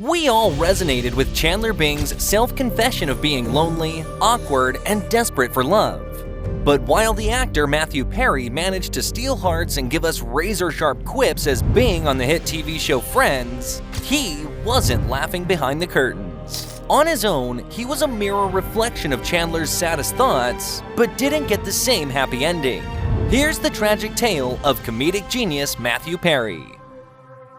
We all resonated with Chandler Bing's self-confession of being lonely, awkward, and desperate for love. But while the actor Matthew Perry managed to steal hearts and give us razor-sharp quips as Bing on the hit TV show Friends, he wasn't laughing behind the curtains. On his own, he was a mirror reflection of Chandler's saddest thoughts, but didn't get the same happy ending. Here's the tragic tale of comedic genius Matthew Perry.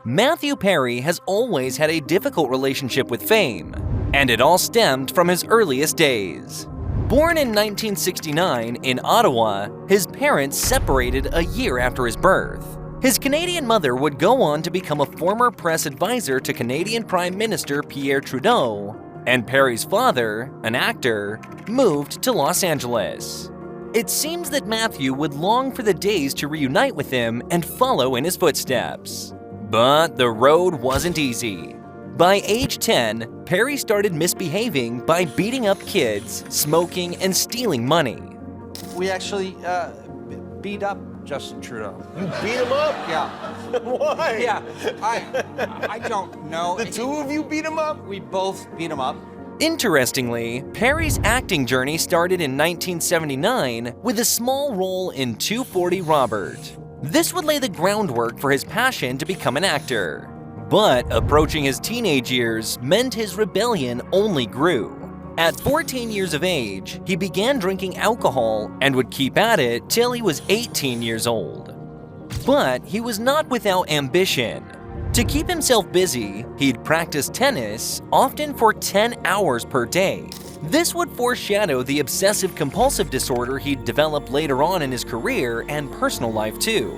Matthew Perry has always had a difficult relationship with fame, and it all stemmed from his earliest days. Born in 1969 in Ottawa, his parents separated a year after his birth. His Canadian mother would go on to become a former press advisor to Canadian Prime Minister Pierre Trudeau, and Perry's father, an actor, moved to Los Angeles. It seems that Matthew would long for the days to reunite with him and follow in his footsteps. But the road wasn't easy. By age 10, Perry started misbehaving by beating up kids, smoking, and stealing money. We actually beat up Justin Trudeau. You beat him up? Yeah. Why? Yeah. I don't know. The two of you beat him up? We both beat him up. Interestingly, Perry's acting journey started in 1979 with a small role in 240 Robert. This would lay the groundwork for his passion to become an actor. But approaching his teenage years meant his rebellion only grew. At 14 years of age, he began drinking alcohol and would keep at it till he was 18 years old. But he was not without ambition. To keep himself busy, he'd practice tennis, often for 10 hours per day. This would foreshadow the obsessive-compulsive disorder he'd develop later on in his career and personal life too.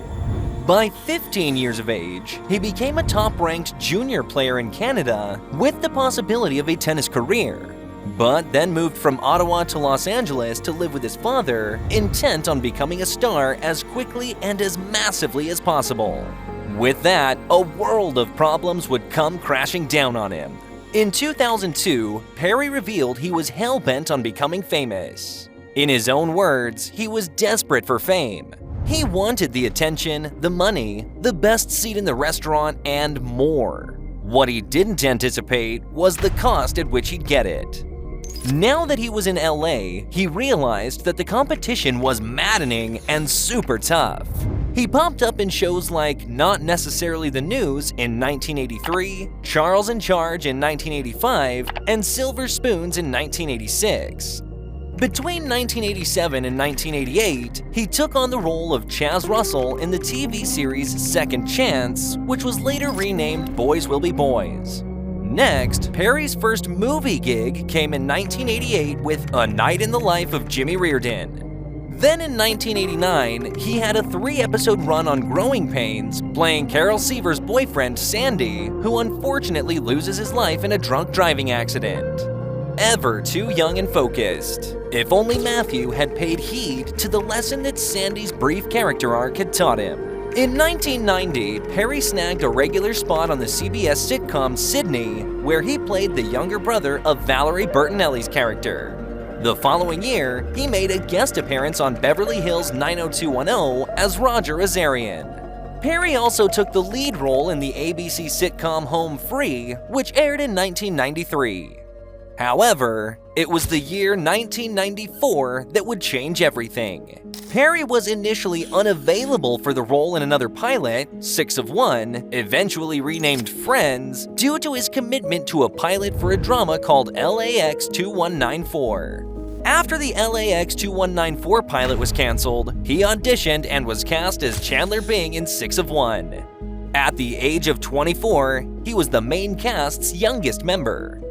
By 15 years of age, he became a top-ranked junior player in Canada with the possibility of a tennis career, but then moved from Ottawa to Los Angeles to live with his father, intent on becoming a star as quickly and as massively as possible. With that, a world of problems would come crashing down on him. In 2002, Perry revealed he was hell-bent on becoming famous. In his own words, he was desperate for fame. He wanted the attention, the money, the best seat in the restaurant, and more. What he didn't anticipate was the cost at which he'd get it. Now that he was in LA, he realized that the competition was maddening and super tough. He popped up in shows like Not Necessarily the News in 1983, Charles in Charge in 1985, and Silver Spoons in 1986. Between 1987 and 1988, he took on the role of Chaz Russell in the TV series Second Chance, which was later renamed Boys Will Be Boys. Next, Perry's first movie gig came in 1988 with A Night in the Life of Jimmy Reardon. Then in 1989, he had a 3-episode run on Growing Pains, playing Carol Seaver's boyfriend Sandy, who unfortunately loses his life in a drunk driving accident. Ever too young and focused. If only Matthew had paid heed to the lesson that Sandy's brief character arc had taught him. In 1990, Perry snagged a regular spot on the CBS sitcom Sydney, where he played the younger brother of Valerie Bertinelli's character. The following year, he made a guest appearance on Beverly Hills 90210 as Roger Azarian. Perry also took the lead role in the ABC sitcom Home Free, which aired in 1993. However, it was the year 1994 that would change everything. Perry was initially unavailable for the role in another pilot, 6 of 1, eventually renamed Friends, due to his commitment to a pilot for a drama called LAX 2194. After the LAX 2194 pilot was canceled, he auditioned and was cast as Chandler Bing in 6 of 1. At the age of 24, he was the main cast's youngest member.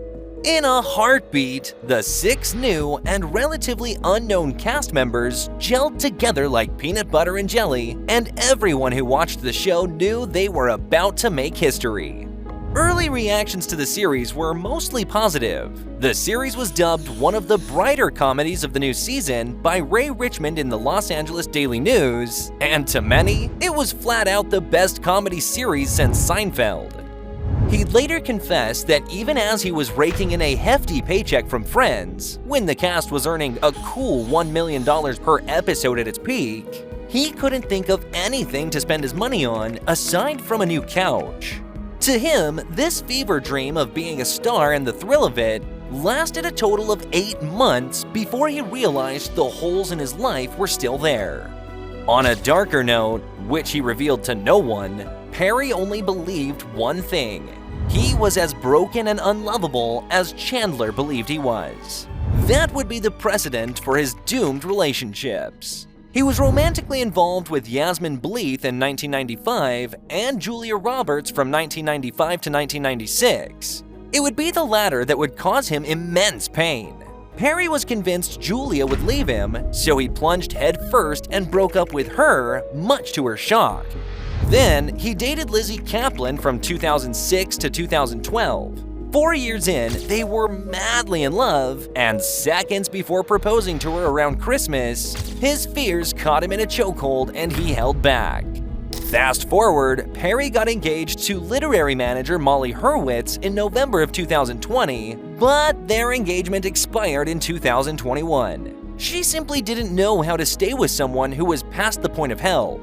In a heartbeat, the 6 new and relatively unknown cast members gelled together like peanut butter and jelly, and everyone who watched the show knew they were about to make history. Early reactions to the series were mostly positive. The series was dubbed one of the brighter comedies of the new season by Ray Richmond in the Los Angeles Daily News, and to many, it was flat out the best comedy series since Seinfeld. He later confessed that even as he was raking in a hefty paycheck from Friends, when the cast was earning a cool $1 million per episode at its peak, he couldn't think of anything to spend his money on aside from a new couch. To him, this fever dream of being a star and the thrill of it lasted a total of 8 months before he realized the holes in his life were still there. On a darker note, which he revealed to no one, Perry only believed one thing: he was as broken and unlovable as Chandler believed he was. That would be the precedent for his doomed relationships. He was romantically involved with Yasmin Bleeth in 1995 and Julia Roberts from 1995 to 1996. It would be the latter that would cause him immense pain. Perry was convinced Julia would leave him, so he plunged headfirst and broke up with her, much to her shock. Then, he dated Lizzie Kaplan from 2006 to 2012. 4 years in, they were madly in love, and seconds before proposing to her around Christmas, his fears caught him in a chokehold and he held back. Fast forward, Perry got engaged to literary manager Molly Hurwitz in November of 2020, but their engagement expired in 2021. She simply didn't know how to stay with someone who was past the point of help.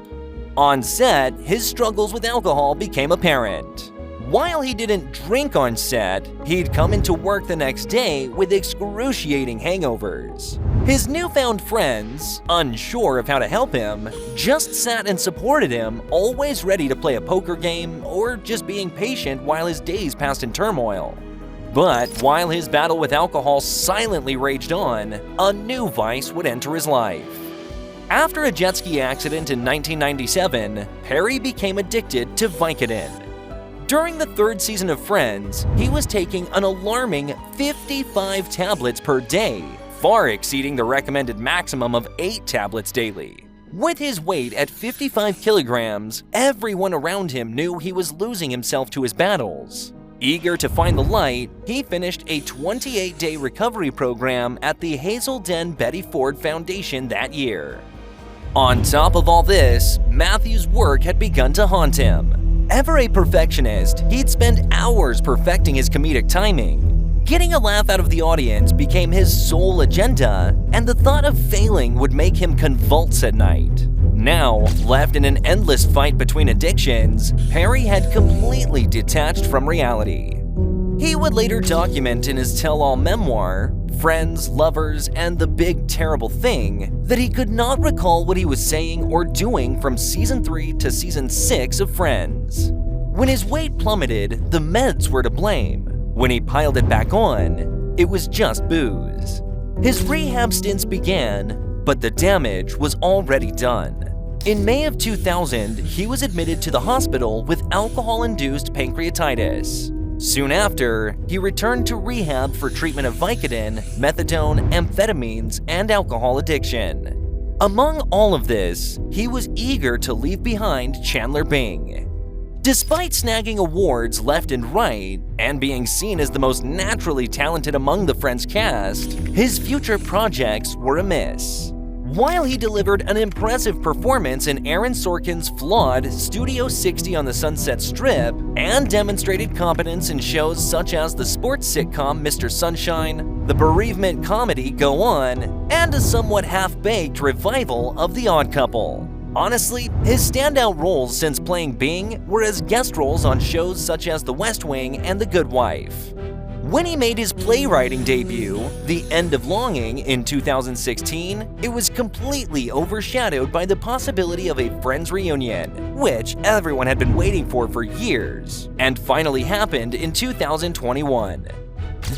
On set, his struggles with alcohol became apparent. While he didn't drink on set, he'd come into work the next day with excruciating hangovers. His newfound friends, unsure of how to help him, just sat and supported him, always ready to play a poker game or just being patient while his days passed in turmoil. But while his battle with alcohol silently raged on, a new vice would enter his life. After a jet ski accident in 1997, Perry became addicted to Vicodin. During the 3rd season of Friends, he was taking an alarming 55 tablets per day, far exceeding the recommended maximum of 8 tablets daily. With his weight at 55 kilograms, everyone around him knew he was losing himself to his battles. Eager to find the light, he finished a 28-day recovery program at the Hazel Den Betty Ford Foundation that year. On top of all this, Matthew's work had begun to haunt him. Ever a perfectionist, he'd spend hours perfecting his comedic timing. Getting a laugh out of the audience became his sole agenda, and the thought of failing would make him convulse at night. Now, left in an endless fight between addictions, Perry had completely detached from reality. He would later document in his tell-all memoir, Friends, Lovers, and the Big Terrible Thing, that he could not recall what he was saying or doing from Season 3 to Season 6 of Friends. When his weight plummeted, the meds were to blame. When he piled it back on, it was just booze. His rehab stints began, but the damage was already done. In May of 2000, he was admitted to the hospital with alcohol-induced pancreatitis. Soon after, he returned to rehab for treatment of Vicodin, methadone, amphetamines, and alcohol addiction. Among all of this, he was eager to leave behind Chandler Bing. Despite snagging awards left and right, and being seen as the most naturally talented among the Friends cast, his future projects were amiss. While he delivered an impressive performance in Aaron Sorkin's flawed Studio 60 on the Sunset Strip and demonstrated competence in shows such as the sports sitcom Mr. Sunshine, the bereavement comedy Go On, and a somewhat half-baked revival of The Odd Couple. Honestly, his standout roles since playing Bing were as guest roles on shows such as The West Wing and The Good Wife. When he made his playwriting debut, The End of Longing, in 2016, it was completely overshadowed by the possibility of a Friends reunion, which everyone had been waiting for years, and finally happened in 2021.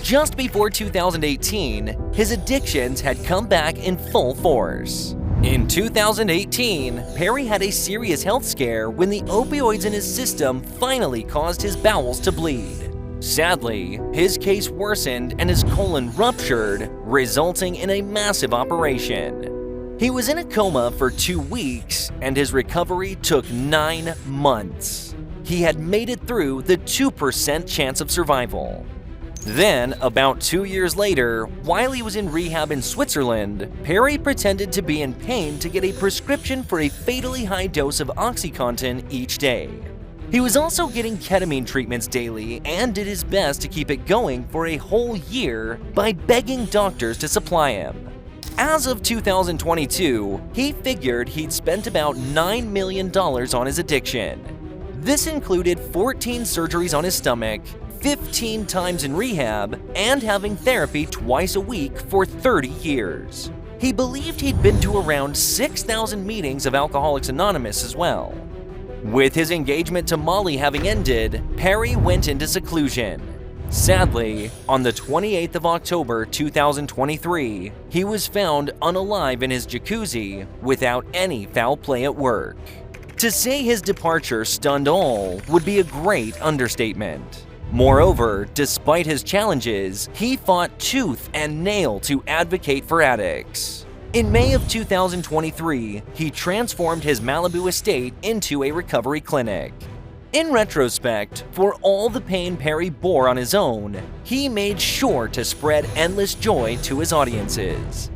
Just before 2018, his addictions had come back in full force. In 2018, Perry had a serious health scare when the opioids in his system finally caused his bowels to bleed. Sadly, his case worsened and his colon ruptured, resulting in a massive operation. He was in a coma for 2 weeks, and his recovery took 9 months. He had made it through the 2% chance of survival. Then, about 2 years later, while he was in rehab in Switzerland, Perry pretended to be in pain to get a prescription for a fatally high dose of OxyContin each day. He was also getting ketamine treatments daily and did his best to keep it going for a whole year by begging doctors to supply him. As of 2022, he figured he'd spent about $9 million on his addiction. This included 14 surgeries on his stomach, 15 times in rehab, and having therapy twice a week for 30 years. He believed he'd been to around 6,000 meetings of Alcoholics Anonymous as well. With his engagement to Molly having ended, Perry went into seclusion. Sadly, on the 28th of October 2023, he was found unalive in his jacuzzi without any foul play at work. To say his departure stunned all would be a great understatement. Moreover, despite his challenges, he fought tooth and nail to advocate for addicts. In May of 2023, he transformed his Malibu estate into a recovery clinic. In retrospect, for all the pain Perry bore on his own, he made sure to spread endless joy to his audiences.